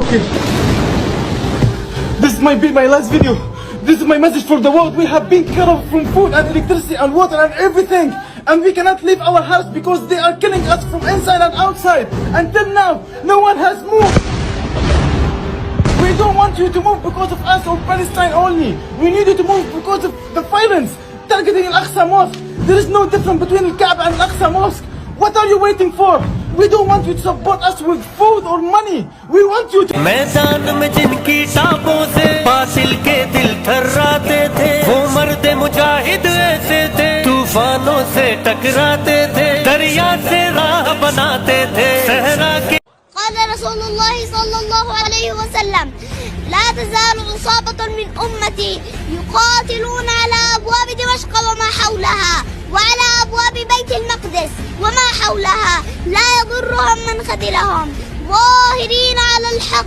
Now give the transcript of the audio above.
Okay. This might be my last video. This is my message for the world. We have been cut off from food and electricity and water and everything. And we cannot leave our house because they are killing us from inside and outside. Until now, no one has moved. We don't want you to move because of us or Palestine only. We need you to move because of the violence targeting Al-Aqsa Mosque. There is no difference between Al-Kaaba and Al-Aqsa Mosque. What are you waiting for? We don't want you to support us with food or money. We want you to... मैदान में जिनकी टापों से बातिल के दिल थर्राते थे, वो मर्द मुजाहिद ऐसे थे, तूफानों से टकराते थे, दरिया से राह बनाते थे, सहरा के। قال رسول الله صلى الله عليه وسلم: لا تزال عصابة من أمتي يقاتلون على أبواب دمشق وما حولها وعلى أبواب بيت المقدس وما حولها لا يضرهم من خذلهم ظاهرين على الحق